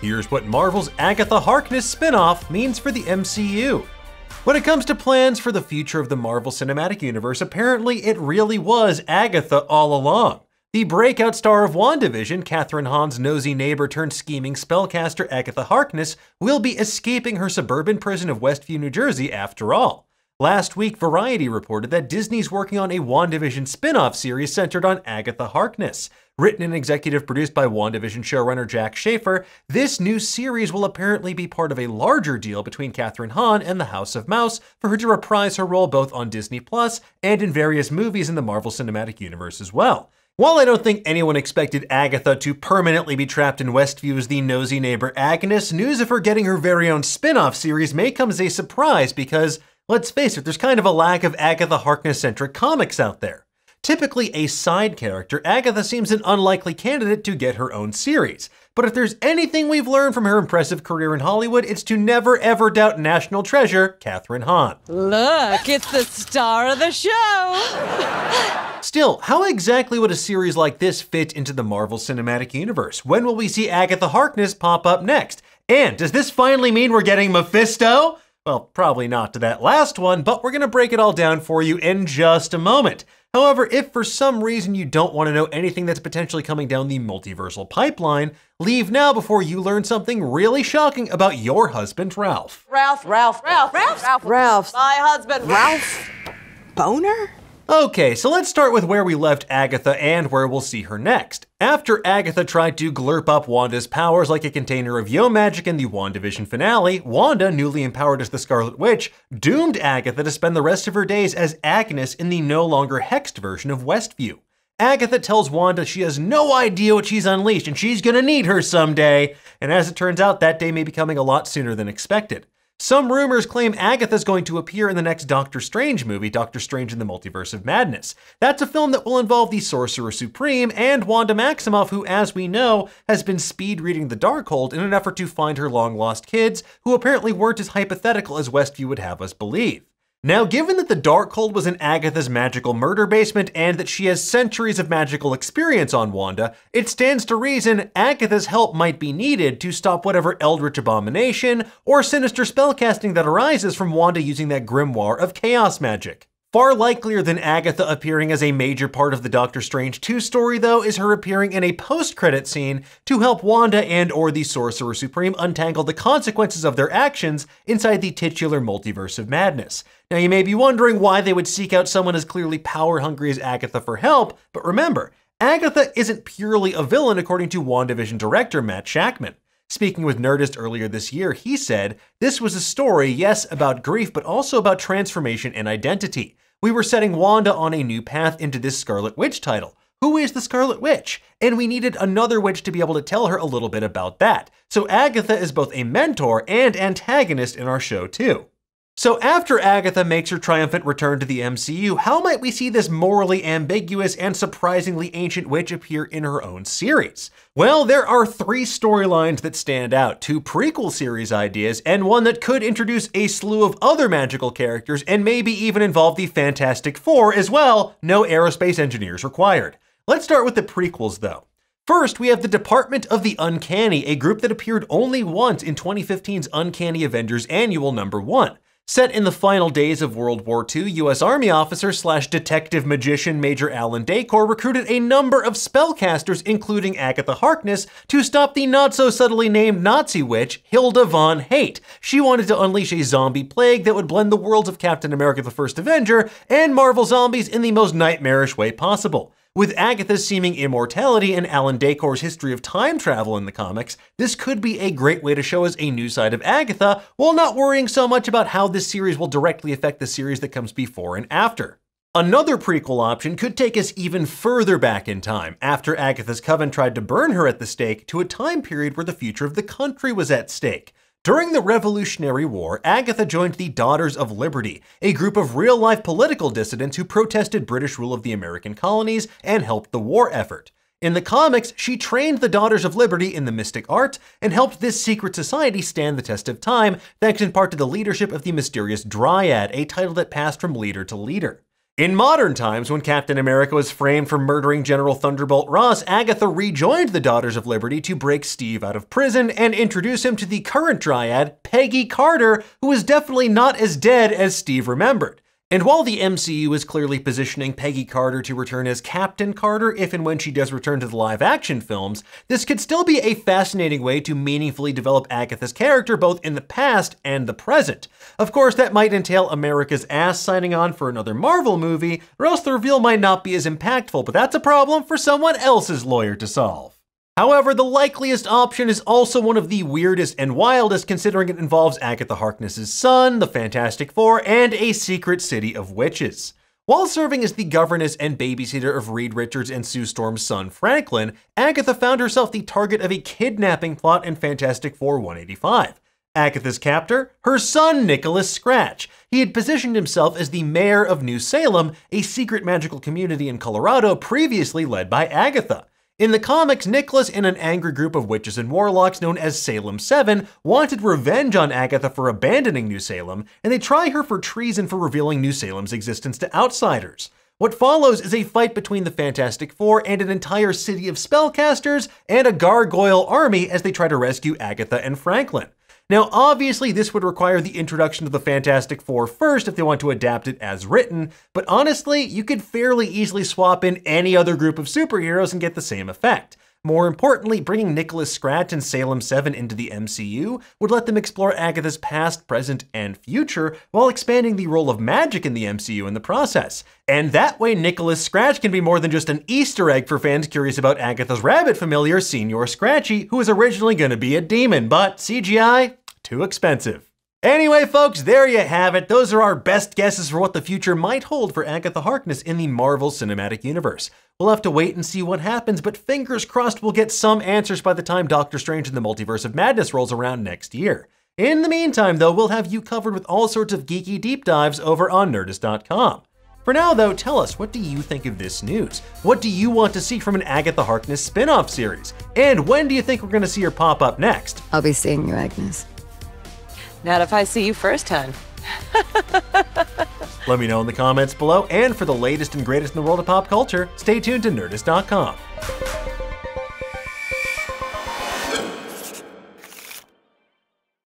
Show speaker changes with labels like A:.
A: Here's what Marvel's Agatha Harkness spin-off means for the MCU. When it comes to plans for the future of the Marvel Cinematic Universe, apparently it really was Agatha all along. The breakout star of WandaVision, Kathryn Hahn's nosy neighbor turned scheming spellcaster Agatha Harkness, will be escaping her suburban prison of Westview, New Jersey after all. Last week, Variety reported that Disney's working on a WandaVision spin-off series centered on Agatha Harkness. Written and executive produced by WandaVision showrunner Jack Schaefer, this new series will apparently be part of a larger deal between Kathryn Hahn and the House of Mouse for her to reprise her role both on Disney Plus and in various movies in the Marvel Cinematic Universe as well. While I don't think anyone expected Agatha to permanently be trapped in Westview as the nosy neighbor Agnes, news of her getting her very own spin-off series may come as a surprise because, let's face it, there's kind of a lack of Agatha Harkness-centric comics out there. Typically a side character, Agatha seems an unlikely candidate to get her own series. But if there's anything we've learned from her impressive career in Hollywood, it's to never ever doubt national treasure, Kathryn Hahn.
B: Look, it's the star of the show!
A: Still, how exactly would a series like this fit into the Marvel Cinematic Universe? When will we see Agatha Harkness pop up next? And does this finally mean we're getting Mephisto? Well, probably not to that last one, but we're gonna break it all down for you in just a moment. However, if for some reason you don't want to know anything that's potentially coming down the multiversal pipeline, leave now before you learn something really shocking about your husband, Ralph.
B: Ralph. My husband.
C: Ralph Boner?
A: Okay, so let's start with where we left Agatha and where we'll see her next. After Agatha tried to glurp up Wanda's powers like a container of yo magic in the WandaVision finale, Wanda, newly empowered as the Scarlet Witch, doomed Agatha to spend the rest of her days as Agnes in the no longer hexed version of Westview. Agatha tells Wanda she has no idea what she's unleashed and she's gonna need her someday, and as it turns out, that day may be coming a lot sooner than expected. Some rumors claim Agatha's going to appear in the next Doctor Strange movie, Doctor Strange in the Multiverse of Madness. That's a film that will involve the Sorcerer Supreme and Wanda Maximoff, who, as we know, has been speed reading the Darkhold in an effort to find her long-lost kids, who apparently weren't as hypothetical as Westview would have us believe. Now, given that the Darkhold was in Agatha's magical murder basement and that she has centuries of magical experience on Wanda, it stands to reason Agatha's help might be needed to stop whatever eldritch abomination or sinister spellcasting that arises from Wanda using that grimoire of chaos magic. Far likelier than Agatha appearing as a major part of the Doctor Strange 2 story, though, is her appearing in a post-credit scene to help Wanda and/or the Sorcerer Supreme untangle the consequences of their actions inside the titular Multiverse of Madness. Now, you may be wondering why they would seek out someone as clearly power-hungry as Agatha for help, but remember, Agatha isn't purely a villain according to WandaVision director Matt Shakman. Speaking with Nerdist earlier this year, he said, "This was a story, yes, about grief, but also about transformation and identity. We were setting Wanda on a new path into this Scarlet Witch title. Who is the Scarlet Witch? And we needed another witch to be able to tell her a little bit about that. So Agatha is both a mentor and antagonist in our show too." So after Agatha makes her triumphant return to the MCU, how might we see this morally ambiguous and surprisingly ancient witch appear in her own series? Well, there are three storylines that stand out, two prequel series ideas, and one that could introduce a slew of other magical characters and maybe even involve the Fantastic Four as well, no aerospace engineers required. Let's start with the prequels though. First, we have the Department of the Uncanny, a group that appeared only once in 2015's Uncanny Avengers Annual #1. Set in the final days of World War II, U.S. Army officer / detective magician Major Alan Dacor recruited a number of spellcasters, including Agatha Harkness, to stop the not-so-subtly named Nazi witch, Hilda von Hate. She wanted to unleash a zombie plague that would blend the worlds of Captain America the First Avenger and Marvel Zombies in the most nightmarish way possible. With Agatha's seeming immortality and Alan Dacor's history of time travel in the comics, this could be a great way to show us a new side of Agatha, while not worrying so much about how this series will directly affect the series that comes before and after. Another prequel option could take us even further back in time, after Agatha's coven tried to burn her at the stake, to a time period where the future of the country was at stake. During the Revolutionary War, Agatha joined the Daughters of Liberty, a group of real-life political dissidents who protested British rule of the American colonies and helped the war effort. In the comics, she trained the Daughters of Liberty in the mystic art and helped this secret society stand the test of time, thanks in part to the leadership of the mysterious Dryad, a title that passed from leader to leader. In modern times, when Captain America was framed for murdering General Thunderbolt Ross, Agatha rejoined the Daughters of Liberty to break Steve out of prison and introduce him to the current Dryad, Peggy Carter, who is definitely not as dead as Steve remembered. And while the MCU is clearly positioning Peggy Carter to return as Captain Carter if and when she does return to the live-action films, this could still be a fascinating way to meaningfully develop Agatha's character both in the past and the present. Of course, that might entail America's ass signing on for another Marvel movie, or else the reveal might not be as impactful, but that's a problem for someone else's lawyer to solve. However, the likeliest option is also one of the weirdest and wildest, considering it involves Agatha Harkness' son, the Fantastic Four, and a secret city of witches. While serving as the governess and babysitter of Reed Richards and Sue Storm's son Franklin, Agatha found herself the target of a kidnapping plot in Fantastic Four 185. Agatha's captor? Her son, Nicholas Scratch. He had positioned himself as the mayor of New Salem, a secret magical community in Colorado previously led by Agatha. In the comics, Nicholas and an angry group of witches and warlocks known as Salem 7 wanted revenge on Agatha for abandoning New Salem, and they try her for treason for revealing New Salem's existence to outsiders. What follows is a fight between the Fantastic Four and an entire city of spellcasters and a gargoyle army as they try to rescue Agatha and Franklin. Now, obviously, this would require the introduction of the Fantastic Four first if they want to adapt it as written, but honestly, you could fairly easily swap in any other group of superheroes and get the same effect. More importantly, bringing Nicholas Scratch and Salem 7 into the MCU would let them explore Agatha's past, present, and future while expanding the role of magic in the MCU in the process. And that way, Nicholas Scratch can be more than just an Easter egg for fans curious about Agatha's rabbit familiar, Senior Scratchy, who was originally going to be a demon, but CGI? Too expensive. Anyway, folks, there you have it. Those are our best guesses for what the future might hold for Agatha Harkness in the Marvel Cinematic Universe. We'll have to wait and see what happens, but fingers crossed we'll get some answers by the time Doctor Strange in the Multiverse of Madness rolls around next year. In the meantime, though, we'll have you covered with all sorts of geeky deep dives over on Nerdist.com. For now, though, tell us, what do you think of this news? What do you want to see from an Agatha Harkness spin-off series? And when do you think we're going to see her pop up next?
D: I'll be seeing you, Agnes.
B: Not if I see you first, hon.
A: Let me know in the comments below, and for the latest and greatest in the world of pop culture, stay tuned to Nerdist.com.